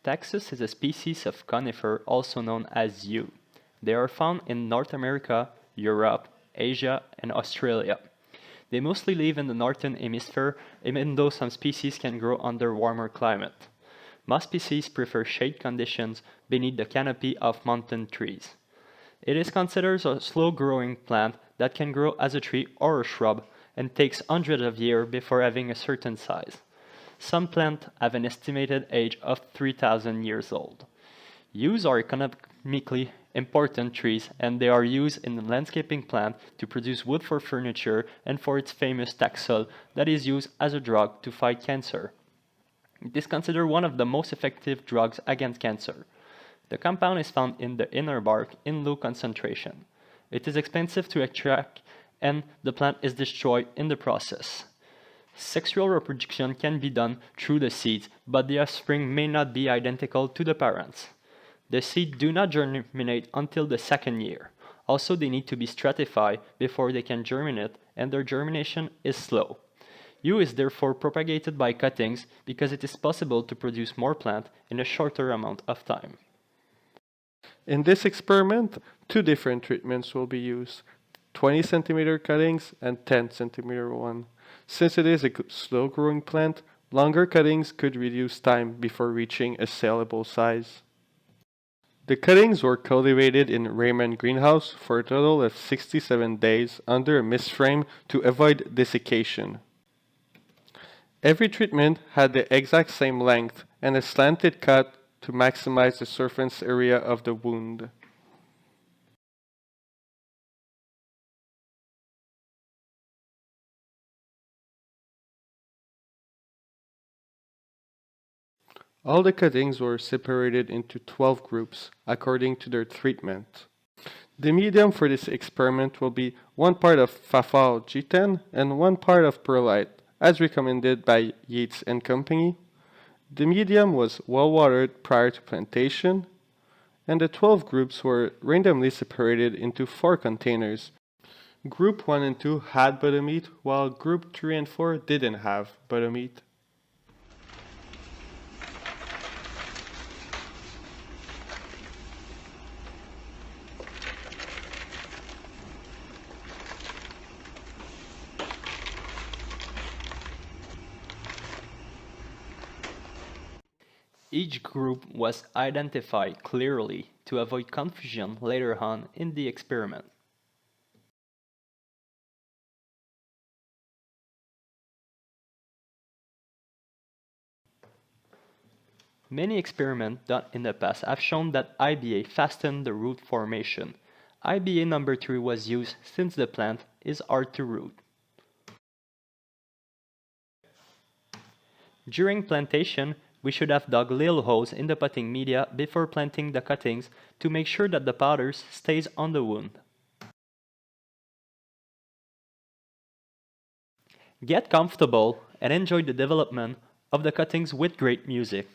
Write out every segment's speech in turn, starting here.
Taxus is a species of conifer also known as yew. They are found in North America, Europe, Asia, and Australia. They mostly live in the northern hemisphere, even though some species can grow under warmer climate. Most species prefer shade conditions beneath the canopy of mountain trees. It is considered a slow-growing plant that can grow as a tree or a shrub and takes hundreds of years before having a certain size. Some plants have an estimated age of 3,000 years old. Yews are economically important trees, and they are used in the landscaping plant to produce wood for furniture and for its famous taxol that is used as a drug to fight cancer. It is considered one of the most effective drugs against cancer. The compound is found in the inner bark in low concentration. It is expensive to extract, and the plant is destroyed in the process. Sexual reproduction can be done through the seeds, but the offspring may not be identical to the parents. The seeds do not germinate until the second year. Also, they need to be stratified before they can germinate, and their germination is slow. Yew is therefore propagated by cuttings because it is possible to produce more plant in a shorter amount of time. In this experiment, two different treatments will be used, 20 cm cuttings and 10 cm one. Since it is a slow-growing plant, longer cuttings could reduce time before reaching a saleable size. The cuttings were cultivated in Raymond greenhouse for a total of 67 days under a mist frame to avoid desiccation. Every treatment had the exact same length and a slanted cut to maximize the surface area of the wound. All the cuttings were separated into 12 groups according to their treatment. The medium for this experiment will be 1 part of Fafal G10 and 1 part of perlite, as recommended by Yates and Company. The medium was well watered prior to plantation, and the 12 groups were randomly separated into 4 containers. Group 1 and 2 had butter meat, while Group 3 and 4 didn't have butter meat. Each group was identified clearly to avoid confusion later on in the experiment. Many experiments done in the past have shown that IBA fastened the root formation. IBA number 3 was used since the plant is hard to root. During plantation, we should have dug little holes in the potting media before planting the cuttings to make sure that the powder stays on the wound. Get comfortable and enjoy the development of the cuttings with great music.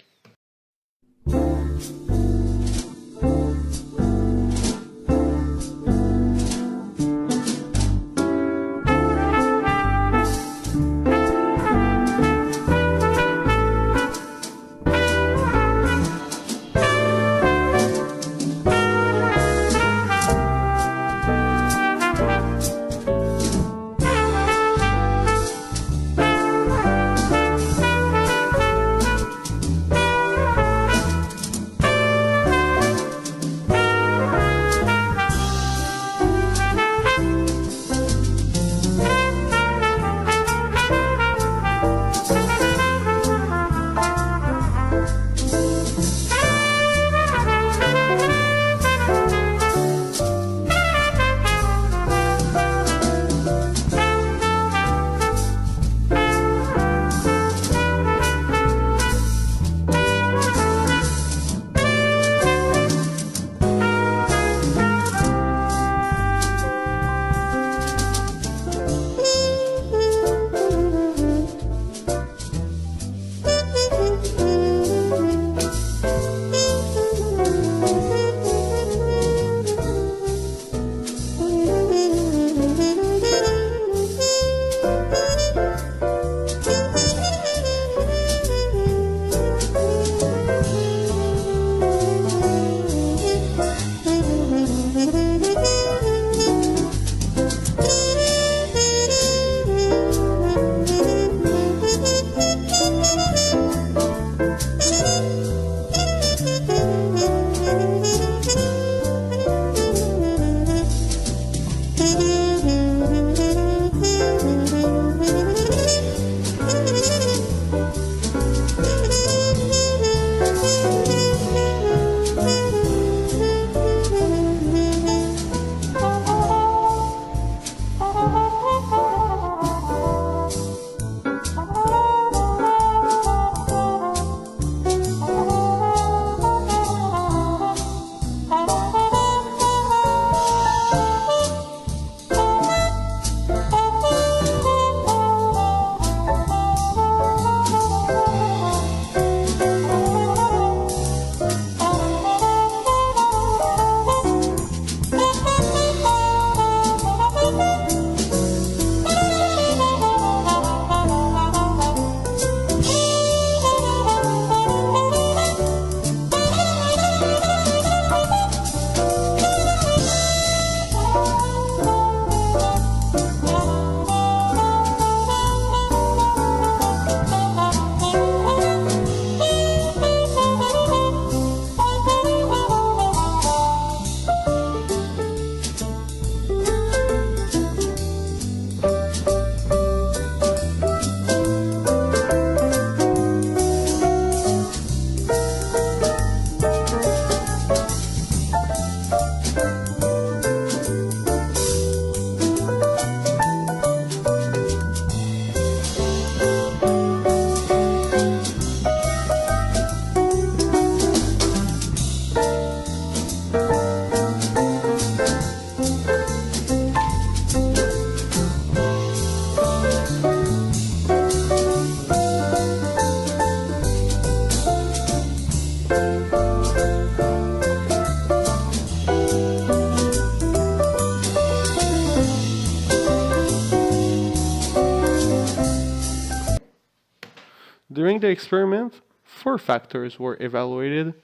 During the experiment, 4 factors were evaluated: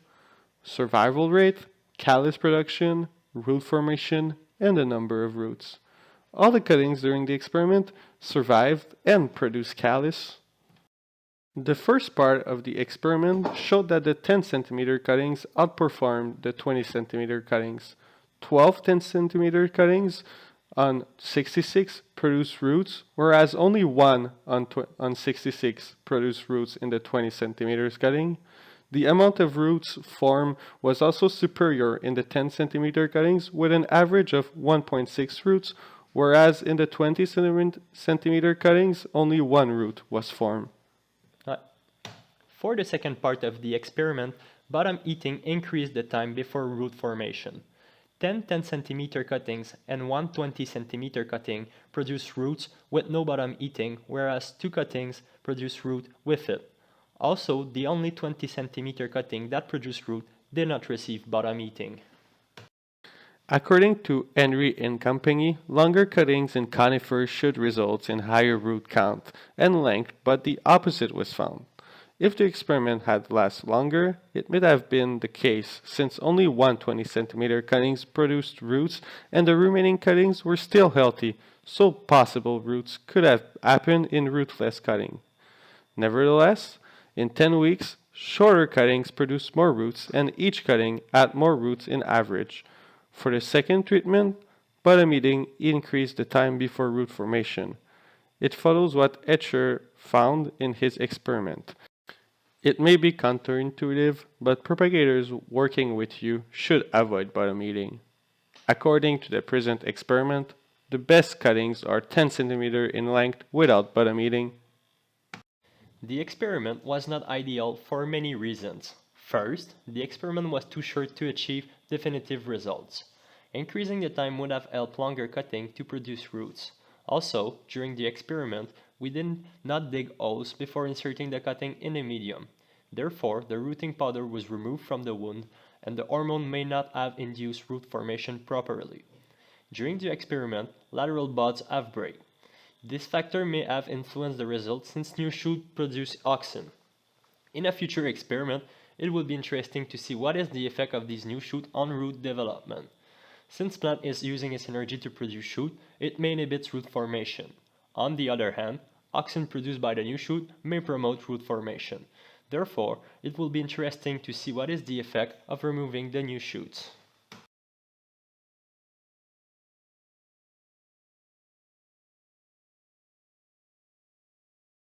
survival rate, callus production, root formation, and the number of roots. All the cuttings during the experiment survived and produced callus. The first part of the experiment showed that the 10 centimeter cuttings outperformed the 20 centimeter cuttings. 12 10 centimeter cuttings on 66 produced roots, whereas only one on 66 produced roots in the 20 centimeters cutting. The amount of roots formed was also superior in the 10 centimeter cuttings with an average of 1.6 roots, whereas in the 20 centimeter cuttings only one root was formed. For the second part of the experiment, bottom eating increased the time before root formation. 10 10 centimeter cuttings and 1 20 centimeter cutting produce roots with no bottom eating, whereas 2 cuttings produce root with it. Also, the only 20 centimeter cutting that produced root did not receive bottom eating. According to Henry and Company, longer cuttings in conifers should result in higher root count and length, but the opposite was found. If the experiment had lasted longer, it might have been the case, since only 1 20 centimeter cuttings produced roots and the remaining cuttings were still healthy, so possible roots could have happened in rootless cutting. Nevertheless, in 10 weeks, shorter cuttings produced more roots and each cutting had more roots in average. For the second treatment, bottom eating increased the time before root formation. It follows what Etcher found in his experiment. It may be counterintuitive, but propagators working with you should avoid bottom eating. According to the present experiment, the best cuttings are 10 cm in length without bottom eating. The experiment was not ideal for many reasons. First, the experiment was too short to achieve definitive results. Increasing the time would have helped longer cutting to produce roots. Also, during the experiment, we did not dig holes before inserting the cutting in a medium. Therefore, the rooting powder was removed from the wound, and the hormone may not have induced root formation properly. During the experiment, lateral buds have break. This factor may have influenced the result since new shoots produce auxin. In a future experiment, it will be interesting to see what is the effect of these new shoots on root development. Since plant is using its energy to produce shoot, it may inhibit root formation. On the other hand, auxin produced by the new shoot may promote root formation. Therefore, it will be interesting to see what is the effect of removing the new shoots.